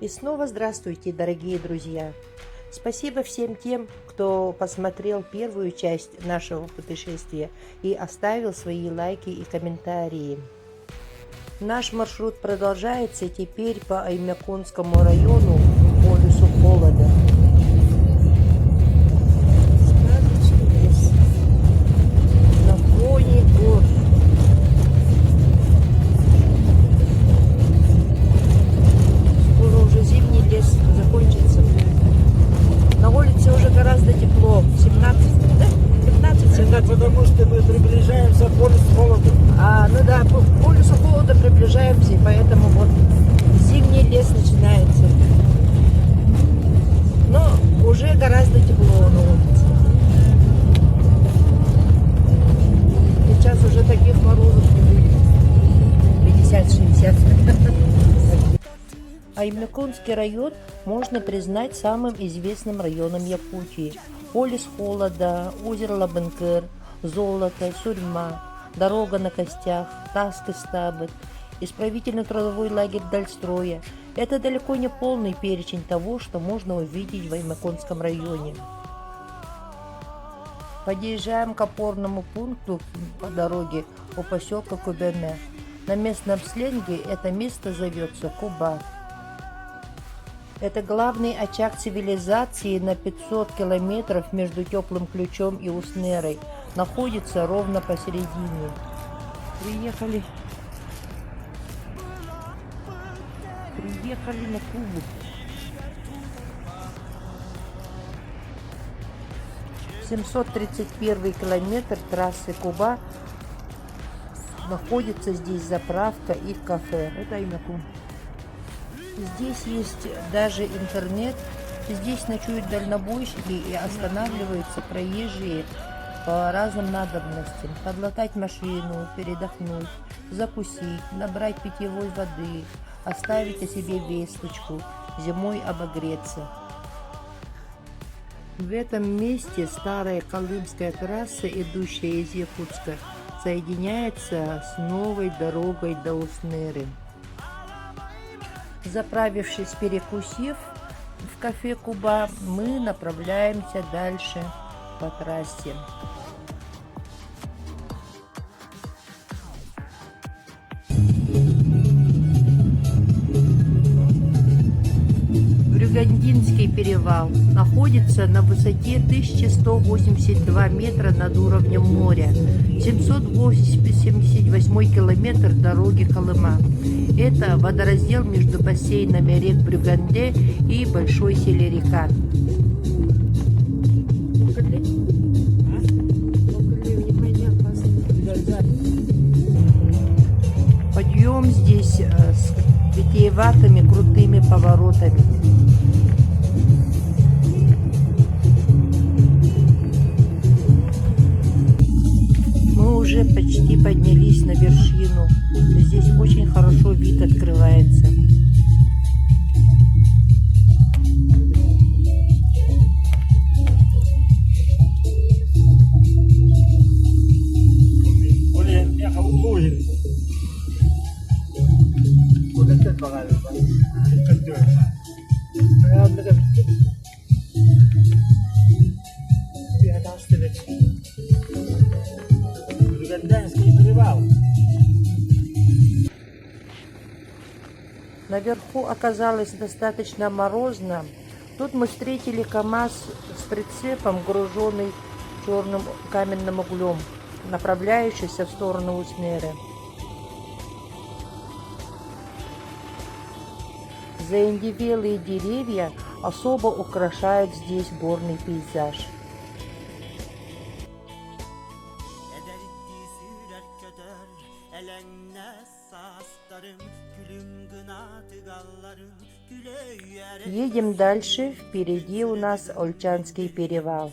И снова здравствуйте, дорогие друзья! Спасибо всем тем, кто посмотрел первую часть нашего путешествия и оставил свои лайки и комментарии. Наш маршрут продолжается теперь по Аймяконскому району, полюсу холода. Сказочный лес на фоне гор. Скоро уже зимний лес закончится. На улице уже гораздо тепло, 17, да? 15-17. Потому что мы приближаемся к полюсу холода. Ну да, к полюсу холода приближаемся, поэтому вот зимний лес начинается. Но уже гораздо тепло на улице. Сейчас уже таких морозов не будет. 50-60. Аймяконский район можно признать самым известным районом Якутии. Полюс холода, озеро Лабынкыр, золото, Сурьма, дорога на костях, Таск-Истабыт, исправительно-трудовой лагерь Дальстроя. Это далеко не полный перечень того, что можно увидеть в Аймяконском районе. Подъезжаем к опорному пункту по дороге у поселка Кубене. На местном сленге это место зовется Куба. Это главный очаг цивилизации на 500 километров между Теплым Ключом и Уснерой. Находится ровно посередине. Приехали на Кубу. — 731 километр трассы Куба. Находится здесь заправка и кафе. Это Аймякон. Здесь есть даже интернет. Здесь ночуют дальнобойщики и останавливаются проезжие по разным надобностям. Подлатать машину, передохнуть, закусить, набрать питьевой воды, оставить о себе весточку, зимой обогреться. В этом месте старая Колымская трасса, идущая из Якутска, соединяется с новой дорогой до Уснеры. Заправившись, перекусив в кафе Куба, мы направляемся дальше по трассе. Брюгандинский перевал находится на высоте 1182 метра над уровнем моря, 788 километр дороги Колыма. Это водораздел между бассейнами рек Брюганде и Большой Селерека. Подъем здесь с витиеватыми крутыми поворотами. Мы уже почти поднялись на вершину. Здесь очень хорошо вид открывается. Наверху оказалось достаточно морозно. Тут мы встретили КАМАЗ с прицепом, груженный черным каменным углем, направляющийся в сторону Уснеры. Заиндевелые деревья особо украшают здесь горный пейзаж. Едем дальше. Впереди у нас Ольчанский перевал.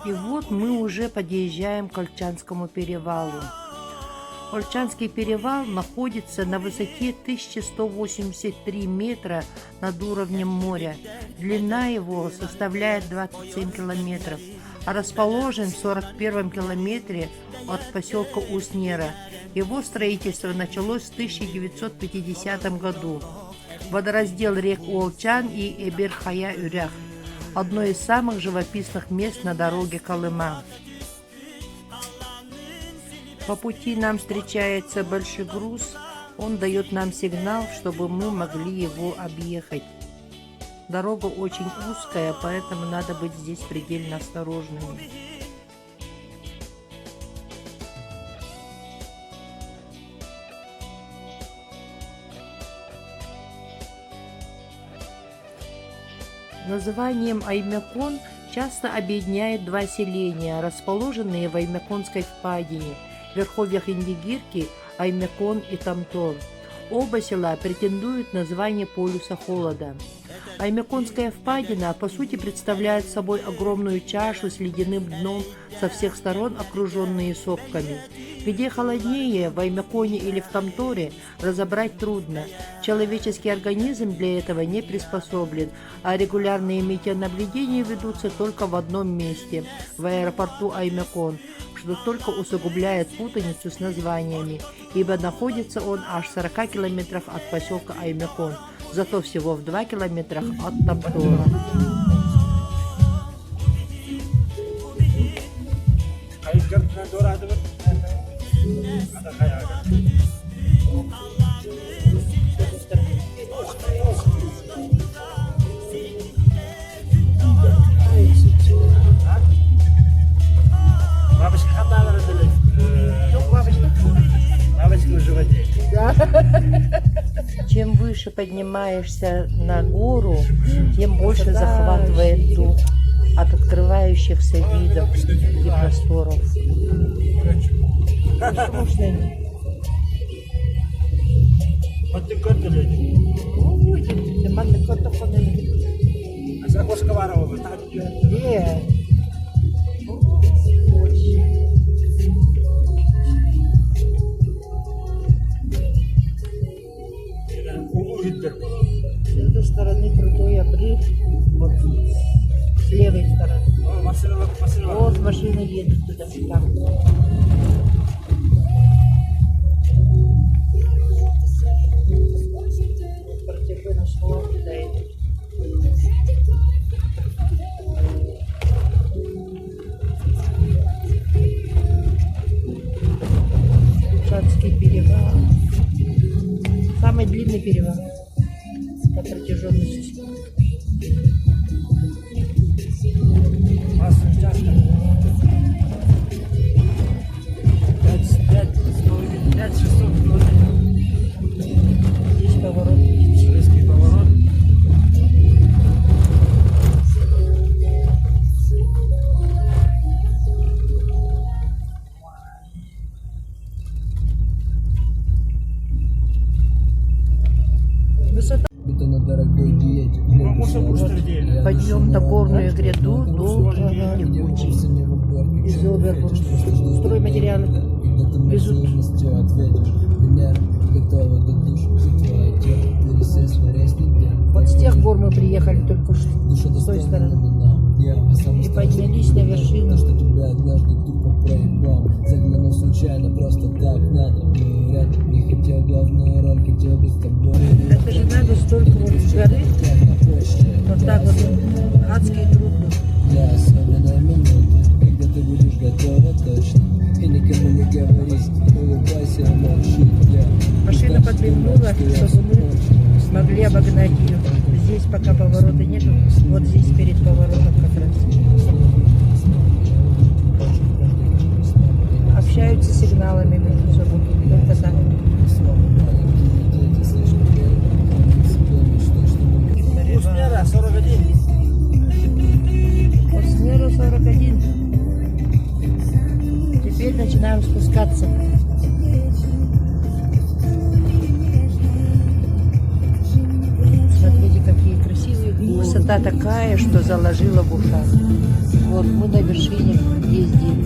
И вот мы уже подъезжаем к Ольчанскому перевалу. Ольчанский перевал находится на высоте 1183 метра над уровнем моря. Длина его составляет 27 километров, а расположен в 41 километре от поселка Уснера. Его строительство началось в 1950 году. Водораздел рек Уолчан и Эбер-Хая-Урях – одно из самых живописных мест на дороге Колыма. По пути нам встречается большой груз, он дает нам сигнал, чтобы мы могли его объехать. Дорога очень узкая, поэтому надо быть здесь предельно осторожными. Названием Аймякон часто объединяет два селения, расположенные в Аймяконской впадине, в верховьях Индигирки, Аймякон и Тамтор. Оба села претендуют на звание полюса холода. Аймяконская впадина по сути представляет собой огромную чашу с ледяным дном, со всех сторон окруженные сопками. Где холоднее, в Аймяконе или в Тамторе, разобрать трудно. Человеческий организм для этого не приспособлен, а регулярные метеонаблюдения ведутся только в одном месте – в аэропорту Аймякон, что только усугубляет путаницу с названиями, ибо находится он аж в 40 километрах от поселка Аймякон, зато всего в 2 километрах от Тамтора. Бабочка хатала бабочка в животе. Чем выше поднимаешься на гору, тем больше захватывает дух от открывающихся видов и просторов. С этой стороны крутой обрыв, вот с левой стороны. Вот машина едет туда. Там. Протяженность туда едет. Ольчанский перевал. Самый длинный перевал по протяженности. Масса участка. 5-600 километров. Здесь поворот. Резкий поворот. Высота. Подъем на горную гряду долгий и текучий. Из стройматериалы везут. Вот с тех гор мы приехали только что, с той стороны. И поднялись на вершину. Заглянул случайно, просто так надо. Не хотел главную роль, хотел бы с тобой. Это же надо столько вот с горы. Вот так вот адский труд. Для особенной минуты, когда ты будешь готова точно. И никому не говори, улыбайся, молчи. Машина подвигнула, чтобы мы смогли обогнать ее. Здесь пока поворота нету. Вот здесь перед поворотом как раз. Общаются сигналами между собой. Только так. Уснера 41. Уснера 41. Теперь начинаем спускаться. Смотрите, какие красивые. Высота такая, что заложила в ушах. Вот мы на вершине ездили.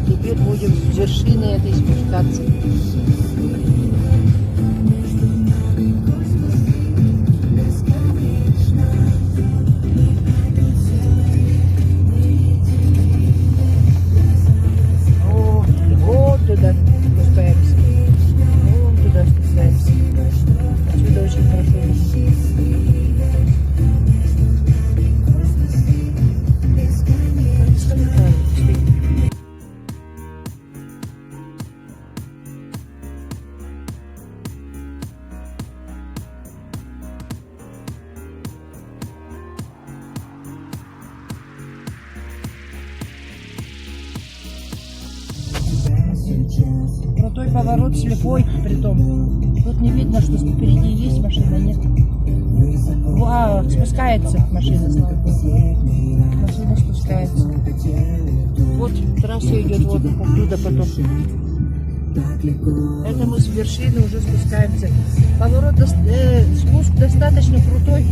Теперь будем будем с вершины этой спускаться. О, вот туда спускаемся. Вон туда спускаемся. Отсюда очень хорошо видно. Крутой поворот слепой, притом. Тут не видно, что впереди есть машина, нет. Спускается машина, слава богу. Машина спускается. Вот трасса идет вот оттуда потом. Это мы с вершины уже спускаемся. Поворот, спуск достаточно крутой.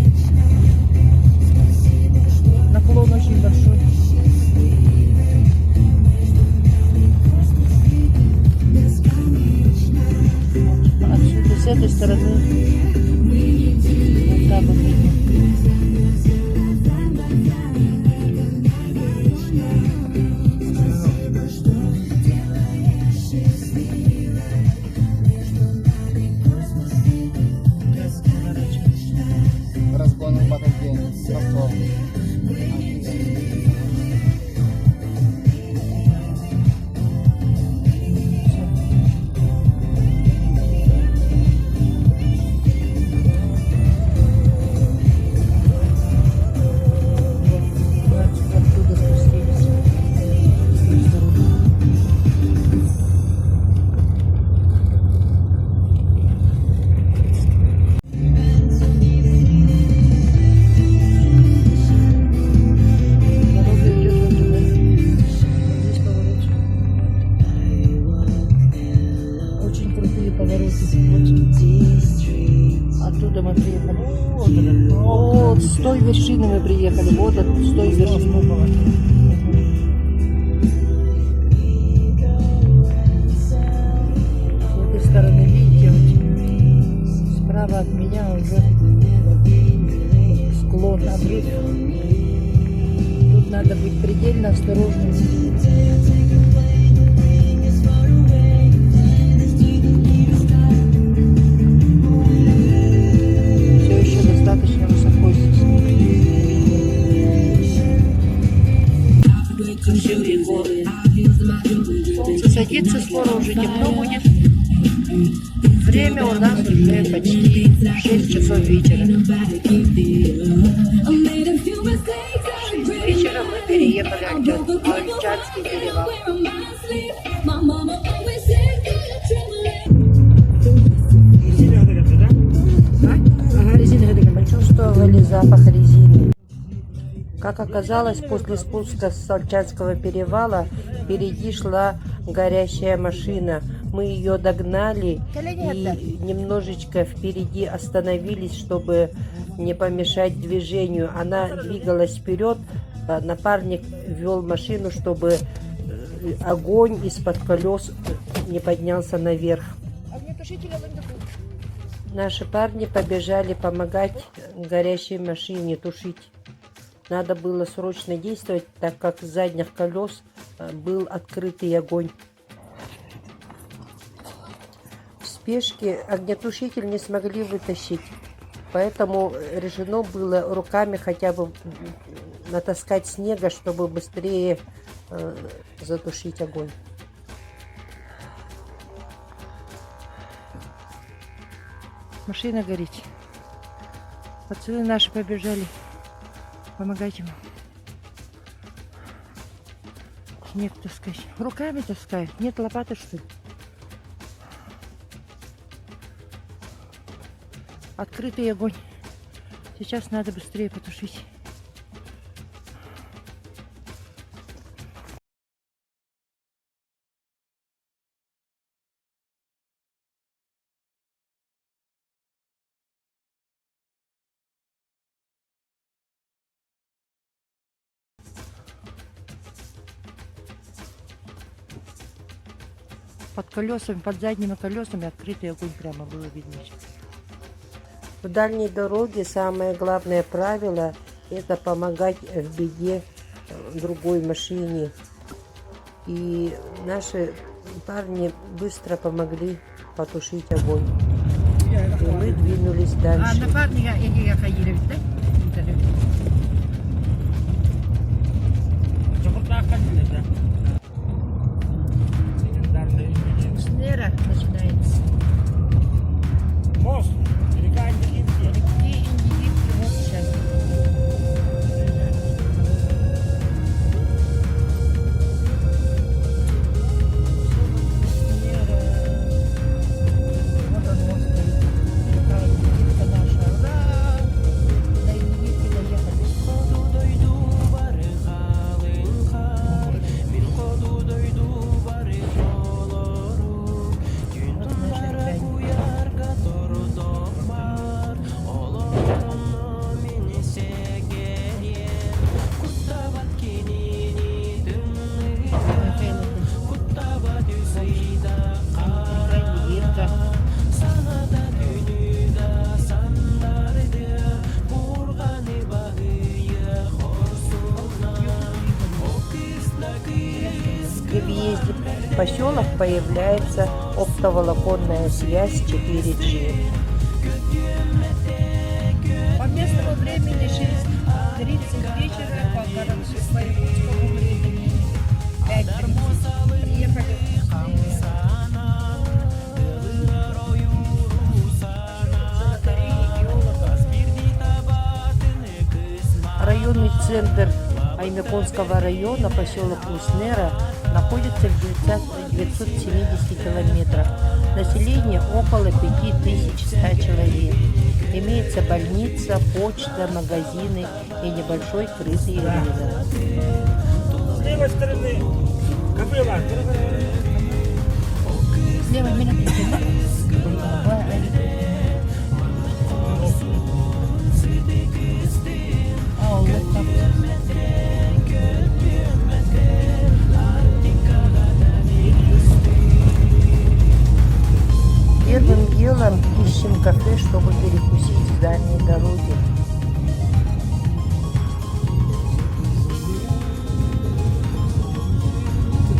Наклон очень большой. Отсюда, с этой стороны, вот так вот видно. Разгоном в этот день. Ростов. Оттуда спустились. С той стороны. Дорога идет вот туда. Здесь поворот. Очень крутые повороты. Вот. Оттуда мы приехали. Вот туда. Вот с той вершины мы приехали. Вот с той вершины. С этой стороны, видите, вот справа от меня уже склон, обрыв. Тут надо быть предельно осторожным. Все еще достаточно высоко здесь. Солнце садится, скоро уже темно будет. Время у нас уже почти 6 часов вечера. 6 вечера мы переехали Ольчанский перевал. Ага, резина. Чувствовали запах резины. Как оказалось, после спуска с Ольчанского перевала впереди шла горящая машина. Мы ее догнали и немножечко впереди остановились, чтобы не помешать движению. Она двигалась вперед, напарник вел машину, чтобы огонь из-под колес не поднялся наверх. Наши парни побежали помогать горящей машине тушить. Надо было срочно действовать, так как с задних колес был открытый огонь. В спешке огнетушитель не смогли вытащить, поэтому решено было руками хотя бы натаскать снега, чтобы быстрее затушить огонь. Машина горит. Отсюда наши побежали. Помогать ему. Снег таскать. Руками таскают. Нет лопаты, что ли? Открытый огонь. Сейчас надо быстрее потушить. под колесами, под задними колесами открытый огонь прямо было видно. В дальней дороге самое главное правило – это помогать в беде другой машине. И наши парни быстро помогли потушить огонь. И мы двинулись дальше. Напарника Егия Хаилевич, да? Чокуртак ходили, да? Легендарный Снера начинается. мост. Река Индигирки. И Индигирки вот сейчас. Вот он мост стоит. Такая Индигирка наша. Ура! До Индигирки доехали. Вот наши ребята. При въезде в поселок появляется оптоволоконная связь 4G. По местному времени 6:30 вечера, по городскому времени 5:30. Приехали. Районный центр Аймяконского района, поселок Уснера, находится в 970 километрах. Население около 5100 человек. Имеется больница, почта, магазины и небольшой крытый рынок. С левой стороны кобыла. Слева меня вот так. Первым делом ищем кафе, чтобы перекусить с дальней дороги.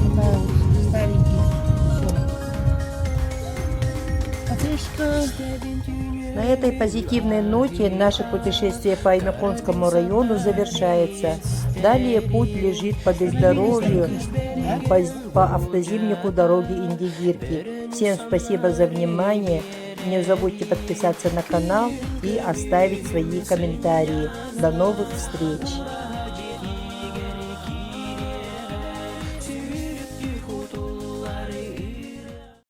Такая вот старенький. Кафешка. На этой позитивной ноте наше путешествие по Аймяконскому району завершается. Далее путь лежит по бездорожью, по автозимнику дороги Индигирки. Всем спасибо за внимание. Не забудьте подписаться на канал и оставить свои комментарии. До новых встреч!